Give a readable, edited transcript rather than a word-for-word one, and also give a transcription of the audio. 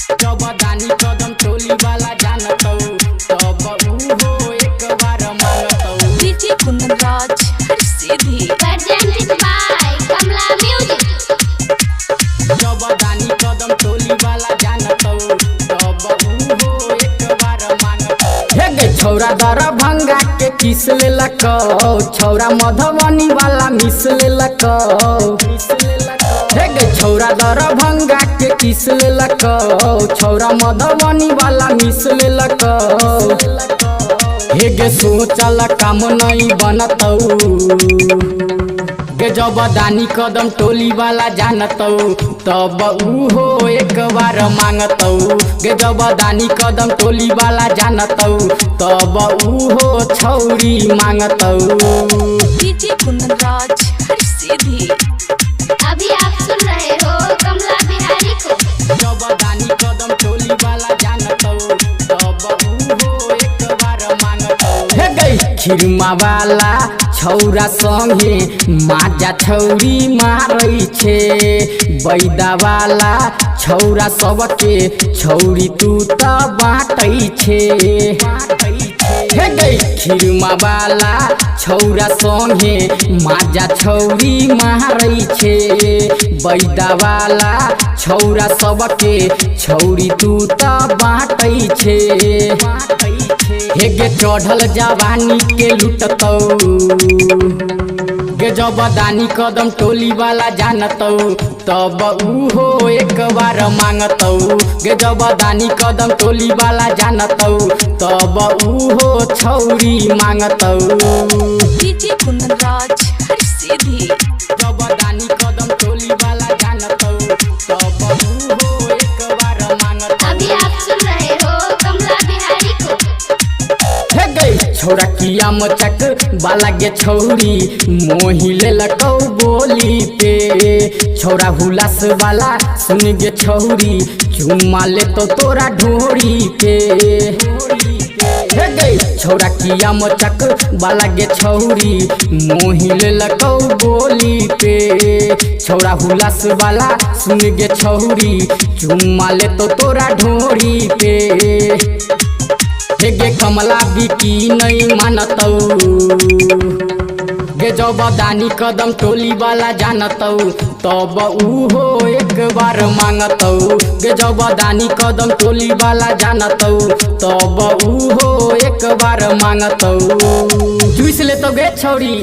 जब दानी कदम टोली वाला जानतौ तब हो एक बार मांगतौ। डीजे कुंदन राज हर सीधी presented by Kamla Music। जब दानी कदम टोली वाला जानतौ तब हो एक बार मांगतौ। हे गे छौरा दरभंगा के किस लेलकौ, छौरा मधुबनी वाला मिस लेलकौ। हे गे छौरा दरभंगा के किस लेलकौ, छौरा मधुबनी वाला मिस लेलकौ। हे गे सोचल काम नहीं बनतौ, गे जब दानी कदम टोली वाला जानतौ तब हो एक बार मांगतौ। गे जब दानी कदम टोली वाला जानतौ तब हो छौरी मांगतौ। डीजे कुंदन राज हर सीधी अभी आप सुन रहे हो कमला बिहारी को। जब दानी कदम टोली वाला जानतौ तब हो एक बार मांगतौ। हे गई खिरमा वाला छौरा संगे माजा छौरी मारै छे, बैदा वाला छौरा सबके छौरी तू त बाटै छे। हे गई खिरमा वाला छौरा संगे माजा छौरी मारै छे, बैदा वाला छौरा सबके छौरी तू त बाटै छे। हे गे चढ़ल जवानी के लुटतौ, गे जब दानी कदम टोली वाला जानतौ तब हो एक बार मांगतौ। गे जब दानी कदम टोली वाला जानतौ तब हो छौरी मांगतौ। डीजे कुंदन राज हर सीधी जब दानी कदम टोली वाला जानतौ तब हो एक बार मांगतौ। अभी आप सुन रहे हो कमला बिहारी को। हे गई छौरा किया मचक बाला गे छौरी मोही लेलकौ बोली पे, छौरा हुलास वाला सुन गे छौरी चुम्मा ले तो तोरा ढोरी पे। हे गई छौरा किया मचक बाला गे छौरी मोही लेलकौ बोली पे, छौरा हुलास वाला सुन गे छौरी चुम्मा ले तो तोरा ढोरी पे। हे गे कमला बिकी नहीं मानतौ, गे जब दानी कदम टोली वाला जानतौ तब हो एक बार मांगतौ। गे जब दानी कदम टोली वाला जानतौ तब हो एक बार मांगतौ। चूस ले तो गे छौरी।